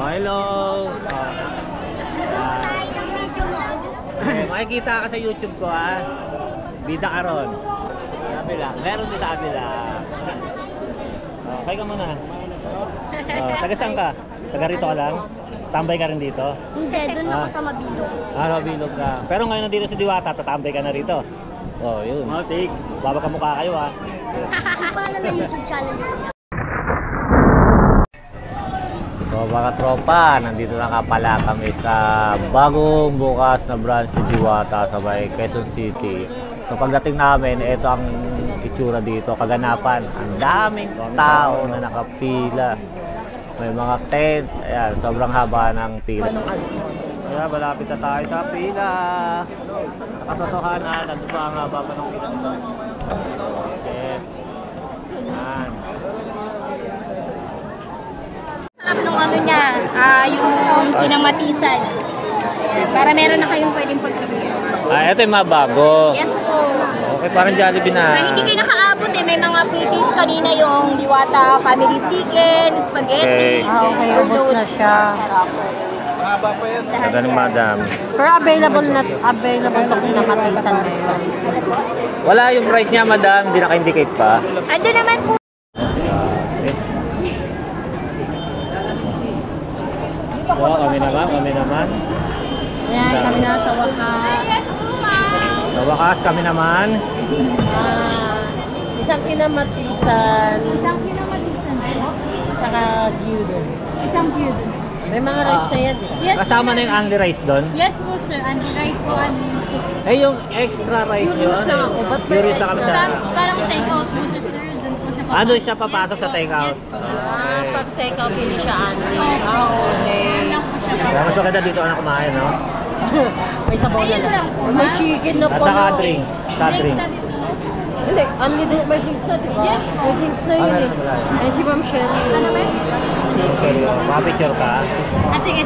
hello. Makikita ka sa YouTube ko ha. Bida ka ron. Kabila. Meron din sa kabila. Okay ka muna. Taga saan ka? Taga rito ka lang? Tambay ka rin dito? Hindi, doon ako sa Mabilog. Mabilog ka. Pero ngayon nandito sa Diwata, tatambay ka na rito. Oh, yun. Matik. Baba ka mukha kayo ha. Paano na YouTube channel niya? So mga tropa, nandito na nga pala kami sa bagong bukas na branch sa Diwata sa may Quezon City. So pagdating namin, ito ang itsura dito, kaganapan. Ang daming tao na nakapila. May mga tent, ayan, sobrang haba ng pila. Kaya malapit na tayo sa pila. Sa katotohanan, nandun pa ang haba pa ng pila. Okay. Ayan. Sarap nung ano niya, yung kinamatisan. Para meron na kayong pwedeng pagpiliin. Ito yung mga bago. Yes po. Okay, parang Jollibee na. Kaya hindi kayo nakaabot eh. May mga pre-taste kanina yung Diwata Family Chicken, Spaghetti. Okay, ubos na siya. Ganda ng madam. Pero available to kinamatisan ngayon. Wala yung price niya, madam. Hindi naka-indicate pa. Ando naman po. So, kami naman. Ayan, kami na sa wakas. Yes po, ma'am. Sa wakas, kami naman. Isang kinamatisan. Isang kinamatisan po. Tsaka gyudon. Isang gyudon. May mga rice na yan. Yes, Kasama na yung only rice doon. yes po sir. Andy rice po, andy soup. Eh, yung extra rice yun. Curious lang ako. Ba't may Curious na kami sa... Parang take out po siya sir. Doon po siya papasok. Doon siya papasok sa take out. Yes po. Pag take out, hindi siya Andy. Okay. Doon lang po siya Kaya mas maganda dito ka na kumain, no? May sabaw na Ayun lang po, May ma'am. chicken na At po. saka drink. Sa drink. Hindi, Andy din. May drinks na, di ba? Yes po. May drinks na yun eh. Ay, si Ma'am Sherry. Ano ba? Mapicture ka. Sige.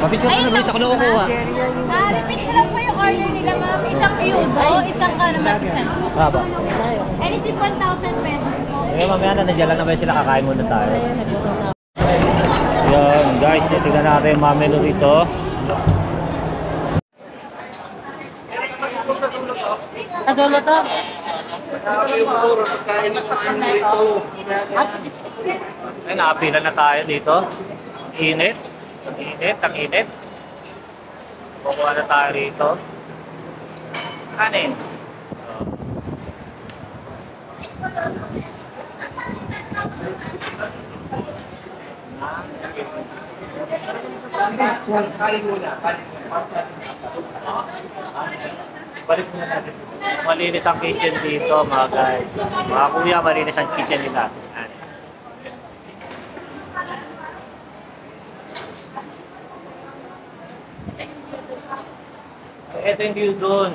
Mapicture ka na, bilis ako na kukuha. Repeat ko lang po yung order nila ma'am. Isang gyudo, isang kinamatisan. Baba. And is 1,000 pesos po. Eh, mamaya na, nandiyan lang na ba sila, kakain muna tayo. Yan, guys, tingnan natin yung mga menu dito. Adulo to? Ay, nakapila na tayo dito. Init. Ang init. Kukuha na tayo dito. Kanin. Balik muna natin. Malinis ang kitchen dito, mga guys. Mga kuya, malinis ang kitchen nila. Ito yung gyudon.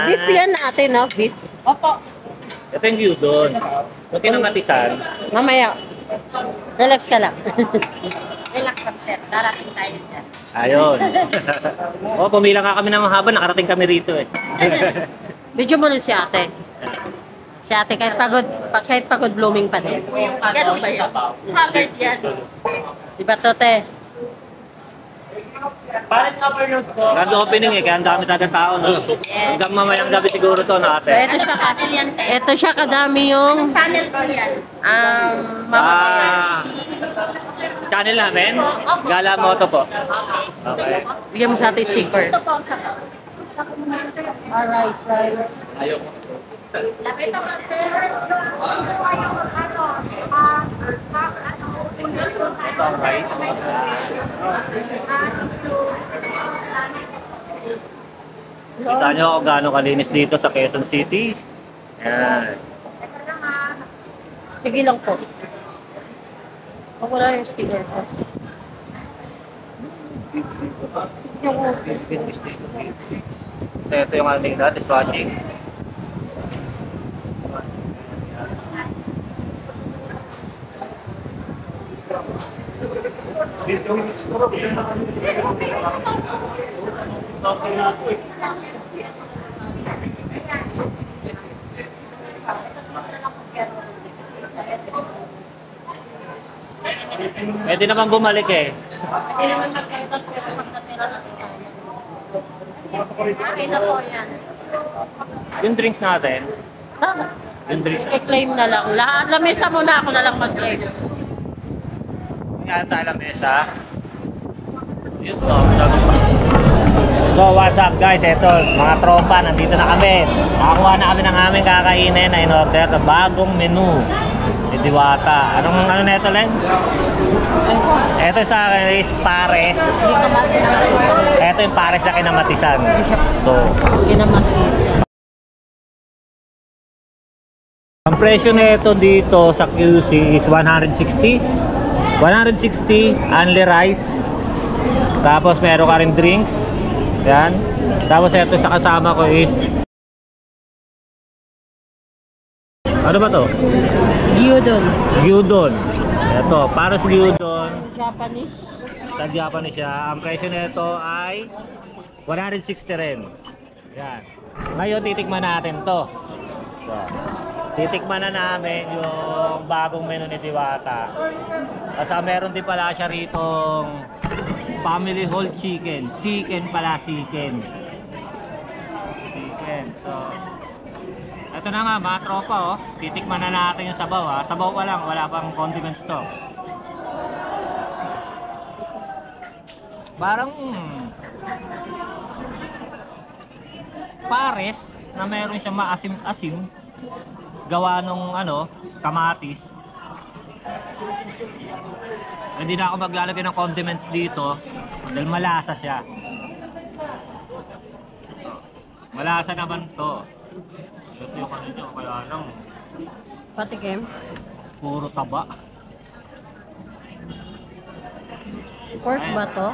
Beef yan natin, no? Beef. Opo. Ito yung gyudon. Yung kinamatisan. Mamaya. Relax ka lang. Relax lang sir. Darating tayo dyan. Ayun. Pumila nga kami ng mahaba. Nakarating kami rito eh. Medyo mo si ate. Si ate, kahit pagod blooming pa din. Ganun ba yan? Haggard yan. Diba to, te? Grand opening eh, kaya ang dami talaga tao. No? Hanggang mamayang gabi siguro to na So, ate. ito siya kadami yung Channel po yan. mga Channel namin? Gala Moto po. Okay. bigyan mo sa ate sticker. Ito po ang sabaw. Rice. Ayoko. Lapit ako sir. Ito ang rice. Kita nyo kung gaano kalinis dito sa Quezon City. Yan. Sige lang po. Ako wala yung sticker ko. So, ito yung ano nila, dishwashing. Pwede naman bumalik eh. Hindi naman magkaitot pero magkatira na tayo. Okay na po yan. Yung drinks natin, Tama. yung drinks. I-claim na lang. Lahat, lamesa muna ako na lang mag-claim. Kaya tayo lang mesa. Yun to. So what's up guys, eto mga tropa, nandito na kami. Nakakuha na kami ng aming kakainin na in-order na bagong menu ni Diwata. Anong ano na ito, Len? Ito sa akin is pares. Hindi ka kinamatisan. Ito yung pares na kinamatisan. So, Kinamatisan. ang presyo nito dito sa QC is 160. 160 only rice. Tapos meron ka rin drinks. Yan. Tapos ito sa kasama ko is ano ba to? Gyudon. Gyudon. Ito, pares gyudon. Japanese. Sa Japanese siya. Ang presyo nito ay 160 rin. Yan. Ngayon titikman natin to. So, titikman na namin yung bagong menu ni Diwata. Kasi meron din pala siya ritong family whole chicken. Chicken pala, chicken. Chicken. So, ito na nga mga tropa oh. Titikman na natin yung sabaw ha. Sabaw pa lang, wala pang condiments to. Parang pares na meron siyang maasim-asim. Gawa nung ano, kamatis. Hindi na ako maglalagay ng condiments dito dahil malasa siya. Malasa naman to. Ito yung ano nyo, kaya lang Patikim. puro taba. Pork ba to?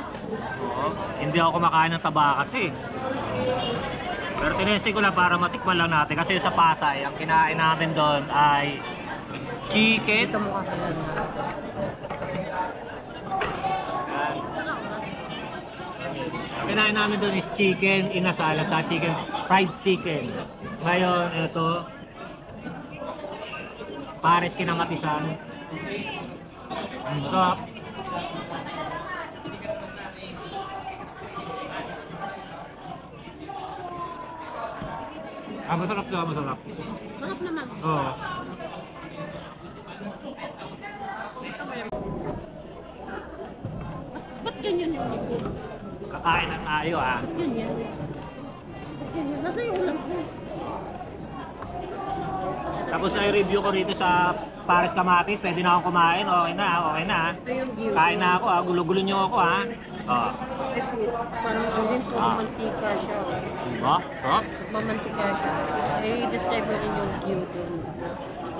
Oo. Hindi ako kumakain ng taba kasi. Pero tinesting ko lang para matikman lang natin kasi sa Pasay, ang kinain namin doon ay chicken. Ito mo kakailan na. Yan. Ang kinain namin doon is chicken inasal at sa chicken fried chicken. Ngayon, ito pares kinamatisan. Ito masarap to, masarap. Sarap naman. Oo. Ba't ganyan yung likod? Kakain na tayo ah. Ba't ganyan? Ba't ganyan? Nasa yung ulam ko. Tapos na-review ko rito sa Pares Kamatis, pwede na akong kumain, okay na, okay na. Ito yung gyudon. Kain na ako ah, gulo-gulo nyo ako ah. Oh. Ito, parang ano din po, mantika siya. Diba? Sarap. Mamantika siya. I-describe mo rin yung gyudon.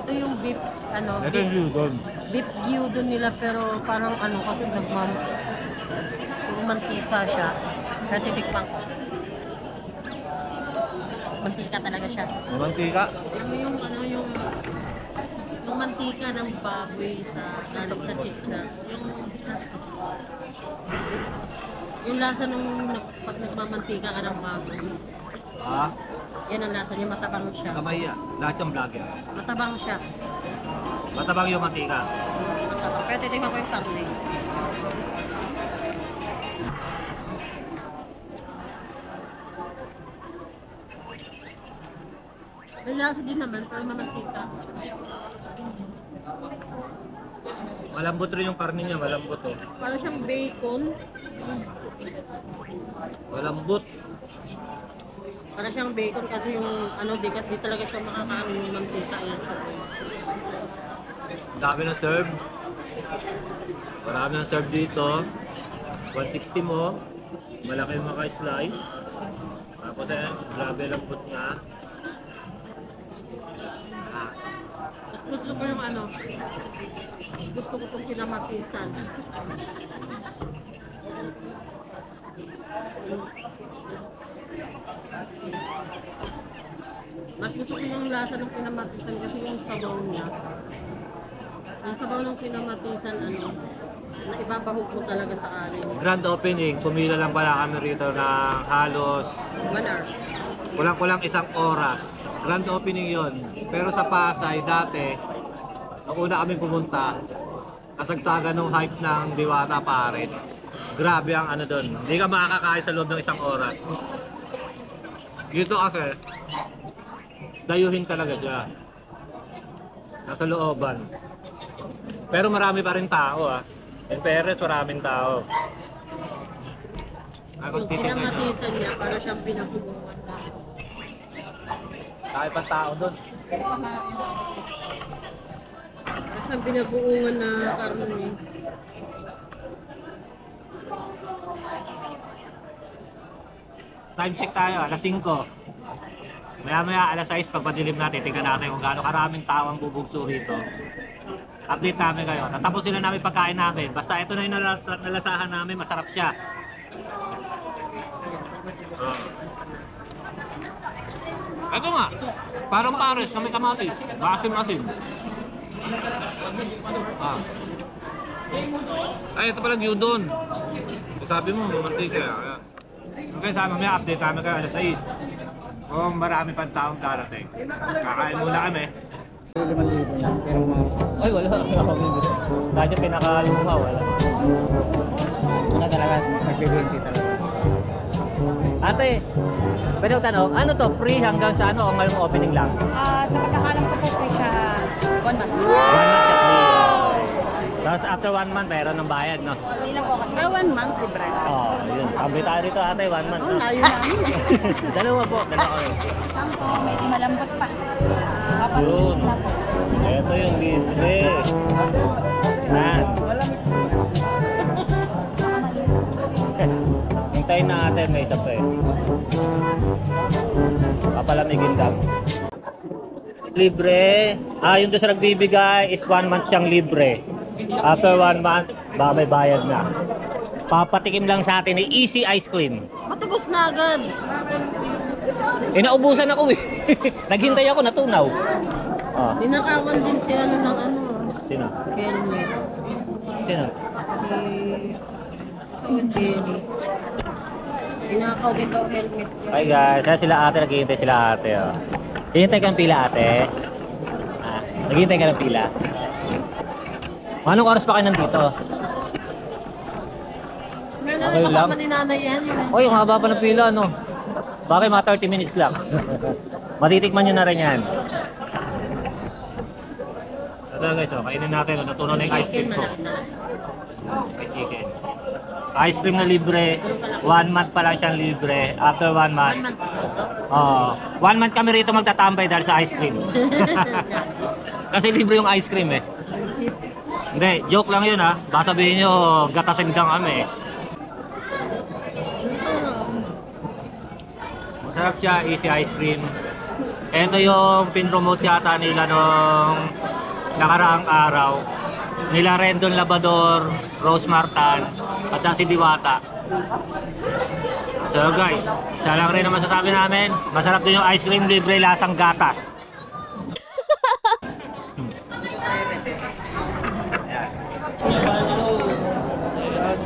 Ito yung beef, ano, Ito yung gyudon. beef gyudon nila pero parang ano kasi mantika siya. Kaya titikman ko. Mantika talaga siya. Mantika. Alam mo yung ano yung mantika ng baboy sa galing sa chicha. Yung lasa nung pag nagmamantika ka ng baboy. Ah, Yan ang lasa niya, matabang siya. kamay ah. Lahat yung vlogger. Matabang siya. Matabang yung mantika. Matabang. Kaya titignan ko yung karne. May lasa din naman, pero mamantika. Malambot rin yung karne niya, malambot oh. Parang siyang bacon. Malambot. Parang siyang bacon kasi yung ano, di talaga siya makakaano yung mantika. Yan siya guys. Dami ng serve. Marami ng serve dito. 160 mo. Malaki yung mga slice. Tapos eh, grabe lambot niya. Ah. Gusto ko yung ano, gusto ko itong kinamatisan. Mas gusto ko yung lasa ng kinamatisan kasi yung sabaw niya. Yung sabaw ng kinamatisan, ano, na ibabahog mo talaga sa kanin. Grand opening, pumila lang pala kami rito ng halos 1 hour. kulang-kulang 1 oras. Grand opening yon. Pero sa Pasay dati, nung una kami pumunta, kasagsagan ng hype ng Diwata Pares. Grabe ang ano doon. Hindi ka makakakain sa loob ng isang oras. Dito kasi, dayuhin talaga siya. Nasa looban. Pero marami pa rin tao ah. In fairness, maraming tao. Ay, Yung magtitignan nyo. kinamatisan niya, para siyang pinabubungan na. Dahil pa tao doon. Para siyang binabuungan na karne. Time check tayo, alas 5. Maya-maya alas 6 pag madilim natin, tingnan natin kung gaano karaming tao ang bubugso rito. Update namin kayo. Natapos sila namin pagkain namin. Basta ito na yung nalasahan namin, masarap siya. Ito nga, parang pares na may kamatis. Maasim-asim. Ah. Ay, ito pala gyudon. Sabi mo, mantika. Okay, sa mamaya update namin kayo alas 6. Kung marami pang taong darating. Kakain muna kami. 5,000 yan, pero mga Ay, wala. Dahil pinakaluha, wala. una talaga, nag-20 talaga. Ate, pwede ko tanong, ano to? Free hanggang sa ano o ngayong opening lang? Sa pagkakalam ko po siya 1 month. 1 month at least. Tapos after 1 month, mayroon ng bayad, no? Ilan po kasi? 1 month, libre. Oo, yun. Tambay tayo dito ate, 1 month. No? Layo namin. Dalawa po, dalawa kami. Sampo, medyo malambot pa. Yun. Ito yung libre. Yan. Hintayin natin, may isa pa eh. Papalamigin lang. Libre. Yung doon sa nagbibigay is 1 month siyang libre. After 1 month, may bayad na. Papatikim lang sa atin ay easy ice cream. Matubos na agad. Naubusan ako eh. Naghintay ako, natunaw. Ninakawan din si ano ng ano. Sino? Helmet. Sino? Si Jenny. Ninakaw din daw helmet. Hi guys, yan sila ate, naghihintay sila ate. Oh. Hihintay ka ng pila ate? Naghihintay ka ng pila? Anong oras pa kayo nandito? Meron Okay na lang. baka ni nanay yan. Oy, ang haba pa ng pila, no? Bakit mga 30 minutes lang? Matitikman nyo na rin yan. Ito guys, oh, kainin natin. Natunaw na yung ice cream ko. May chicken. Ice cream na libre. 1 month pa lang siyang libre. After 1 month. 1 month pa to. 1 month kami rito magtatambay dahil sa ice cream. Kasi libre yung ice cream eh. Hindi, joke lang yun ha. Baka sabihin nyo, gatasagdang kami eh. Masarap siya, easy ice cream. Ito yung pin-promote yata nila nung nakaraang araw. Nila Rendon Labador, Rose Martan, at sa si Diwata. So guys, isa lang rin ang masasabi namin. Masarap din yung ice cream, libre, lasang gatas.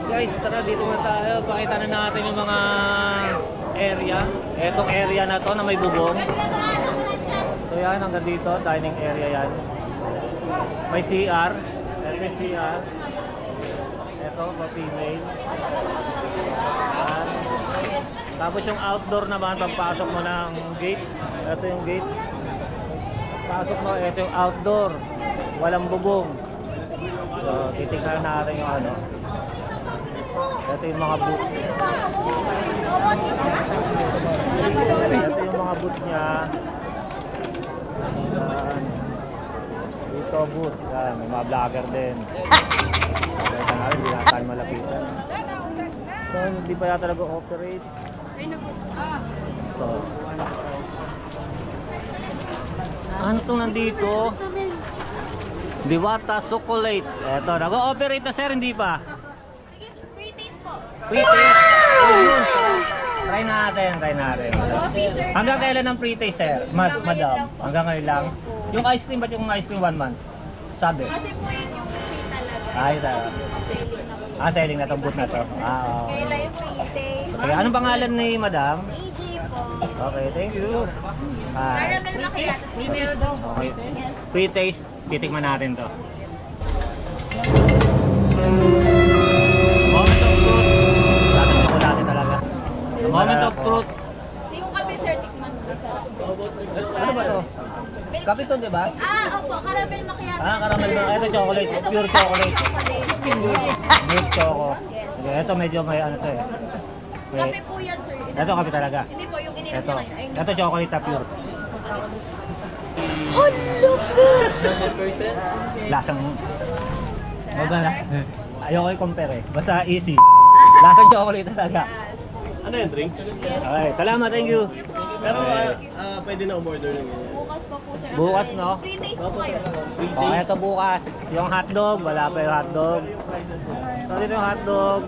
Guys, tara dito na tayo. Pakita na natin yung mga area. Etong area na to na may bubong. So yan, hanggang dito, dining area yan. May CR. May CR. Ito, for female. Yan. Tapos yung outdoor naman, pagpasok mo ng gate. Ito yung gate. Pasok mo, ito yung outdoor. Walang bubong. So, titignan natin yung ano. Ito yung mga booth. Ito yung mga booth niya. Yan. Dito booth. Yan, may mga vlogger din. Pakita natin, hindi na tayo malapitan. So, hindi pa yata nag-ooperate. So, ano itong nandito? Diwata Chocolate. Eto, nag-ooperate na sir, hindi pa? Free taste po. Free taste. Ayun. Try natin, try natin. Coffee, sir. Hanggang kailan ang free taste, sir? Madam. Hanggang ngayon lang. Yung ice cream, ba't yung ice cream 1 month? Sabi. Kasi po yun yung free talaga. Ay, talaga. Selling na po. Selling na itong booth na to. Oo. Kailan yung free taste? Okay, anong pangalan ni madam? AG po. Okay, thank you. Caramel macchiato. Smell. Okay. Yes. Free taste, titikman natin to. Moment of truth. Tatanungin ko natin talaga. Moment of truth. Yung kape, sir, tikman mo. Masarap. Ano ba to? Kape to, di ba? Opo, caramel macchiato. Caramel na. Ito chocolate. Pure chocolate. Milk choco. Okay, ito medyo may ano to eh. Kape po yan, sir. Ito kape talaga. Hindi po, yung ininom Ito. niya ngayon. Ito chocolate na pure. Lasang... Ano ba na? Ayoko i-compare eh. Basta easy. Lasang chocolate talaga. Ano yung drink? Okay, salamat. Thank you. Pero pwede na umorder ng ganyan. Bukas pa po, sir. Bukas, no? Free taste po kayo. Oh, ito bukas. Yung hotdog, wala pa yung hotdog. So, dito yung hotdog.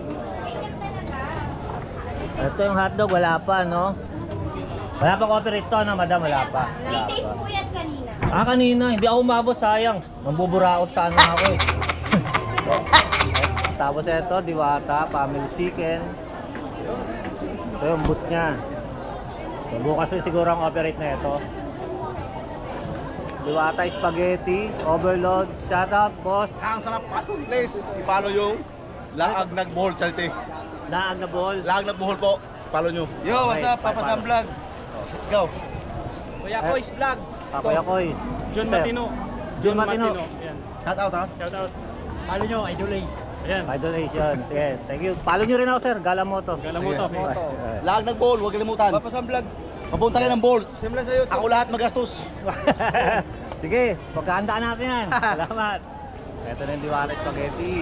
Ito yung hotdog, wala pa, no? Wala pa copyright to, no, madam? Wala pa. Wala May taste pa. po yan kanina. Kanina. Hindi ako umabot, sayang. Mambuburaot sana ako eh. Tapos ito, Diwata, family chicken. Ito yung boot niya. So, bukas rin siguro ang operate na ito. Diwata spaghetti, overload. Shout out, boss. Ang sarap pa. Please, i-follow yung Laag Nagbohol Charity. Laag na ball. Laag Nagbohol po. Follow nyo. Yo, what's up? Papa Sam Vlog. Go. Kuya Koy's Vlog. Pakuya Koy. John Matino. John Matino. Ayan. Shout out ha. Shout out. Follow nyo, Idol A. Ayan. Idolation. Sige, thank you. Follow nyo rin ako, sir. Galamoto. Galamoto. Laag Nagbohol, huwag kalimutan. Papa Sam Vlog. Papunta kayo ng bowl. Simula sa'yo. Ako lahat magastos. Sige, pagkahandaan natin yan. Salamat. Ito na yung Diwata spaghetti.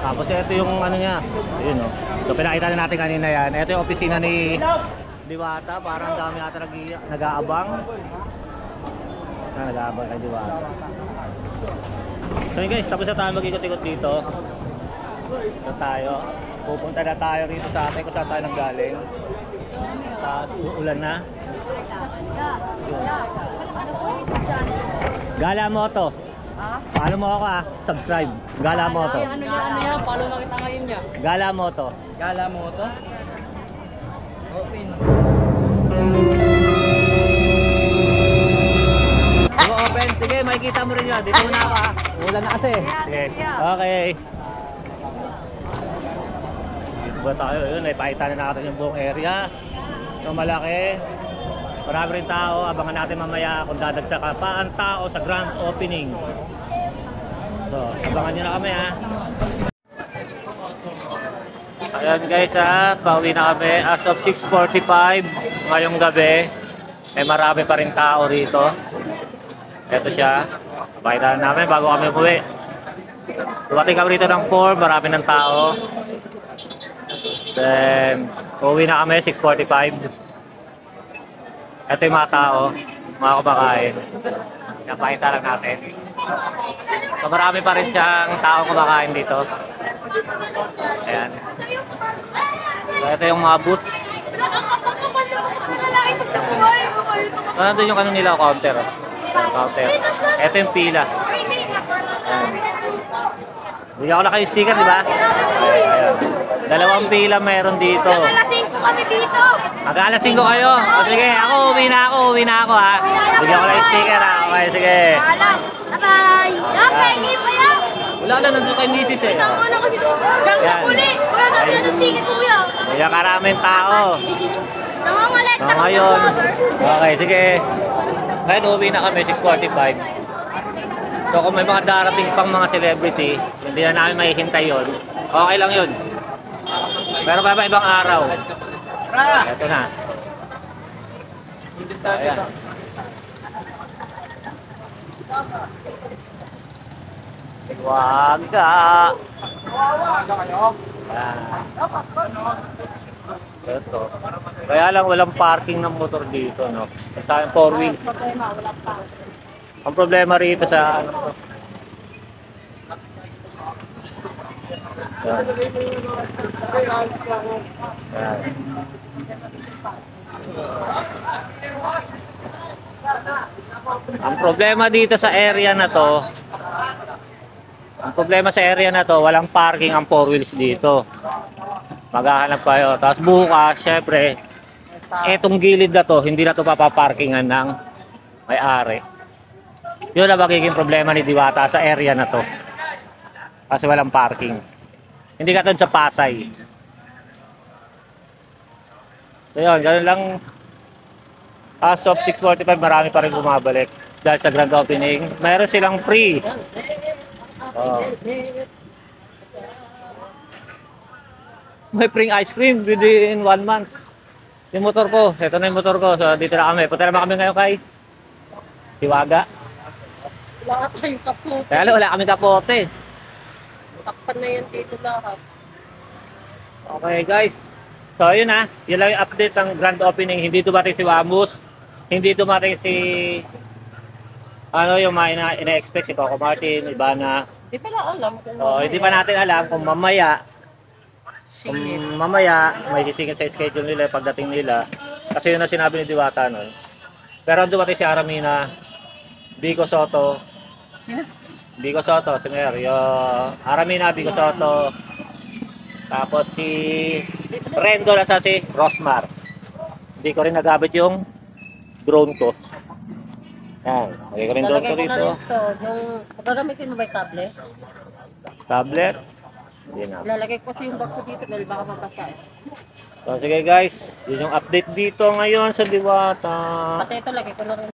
Tapos ito yung ano niya. Ayun o. So pinakita na natin kanina yan. Ito yung opisina ni Diwata. Parang dami ata nag-aabang. Nag-aabang kay Diwata. So yun guys, tapos na tayo mag-ikot-ikot dito. Ito tayo. Pupunta na tayo rito sa atin kung saan tayo nanggaling. Tapos uulan na. Gala Moto. Follow mo ako subscribe. Gala Moto. Ano yan? Follow na kita ngayon niya. Gala Moto. Gala mo to? Open. Open. Sige, makikita mo rin yun. Dito muna ako Ulan na kasi. Sige. Okay. Dito ba tayo? Yun, ipakita na natin yung buong area. So malaki. Marami rin tao. Abangan natin mamaya kung dadagsa ka pa ang tao sa grand opening. So, abangan nyo na kami Ayan guys pauwi na kami as of 6:45 ngayong gabi. Marami pa rin tao rito. Ito siya. Pakita namin bago kami umuwi. Dumating kami rito ng 4, marami ng tao. Then, uuwi na kami 6:45. Ito yung mga tao, mga kumakain. Napakita lang natin. So marami pa rin siyang tao kumakain dito. Ayan. So ito yung mga booth. Nandun yung ano nila, counter. Counter. Ito yung pila. Ayan. Bigyan ko na kayo sticker, di ba? Ayan. Dalawang pila meron dito. Alas 5 kami dito. Mag-alas 5 kayo. O sige, ako uwi na ako Bigyan ko na yung sticker Okay, sige. Bye-bye. Pengi pa yan. Wala na, nandun kay Mrs. Tama na kasi doon. Hanggang sa huli. Kuya, sabi na ng sige, kuya. Kaya karaming tao. Nangangalit So ngayon, okay, sige. Ngayon uwi na kami, 6:45. So kung may mga darating pang mga celebrity, hindi na namin mahihintay yun. Okay lang yun. Pero pa ibang araw. Ito na. Ayan. Wag ka. Ito. Kaya lang walang parking ng motor dito, no? Sa 4-wheel. Ang problema rito sa ano to. Yan. Yan. Ang problema dito sa area na to, walang parking ang 4 wheels dito. Maghahanap kayo. Tapos bukas, syempre, etong gilid na to, hindi na to papaparkingan ng may-ari. Yun ang magiging problema ni Diwata sa area na to. Kasi walang parking. Hindi katulad sa Pasay. So yun, ganun lang. As of 6:45, marami pa rin bumabalik. Dahil sa grand opening, mayroon silang free. Oh. May free ice cream within 1 month. Yung motor ko, ito na yung motor ko. So dito na kami. Punta naman kami ngayon kay Tiwaga. Wala tayong kapote. Kaya wala kami kapote. Takpan na yan dito lahat. Okay guys. So yun na. Yun lang yung update ng grand opening. Hindi dumating si Wamus. Hindi dumating si yung mga ina-expect si Coco Martin, Ivana. Di pala alam kung So, hindi pa natin alam kung mamaya may sisingit sa schedule nila pagdating nila. Kasi yun na sinabi ni Diwata nun. Pero ang dumating si Aramina, Vico Soto. Sino? Vico Soto, si Mayor. Yung Aramina, Vico Soto. Tapos si Rendon at si Rosmar. Hindi ko rin nagamit yung drone ko. Yan. Lagay ko rin drone ko Lalagay ko na dito. rin ito. Yung, gagamitin mo ba yung tablet? Tablet. Hindi na. Lalagay ko kasi yung bag ko dito dahil baka mabasa. So sige guys, yun yung update dito ngayon sa Diwata. Pati ito, lagay ko na rin.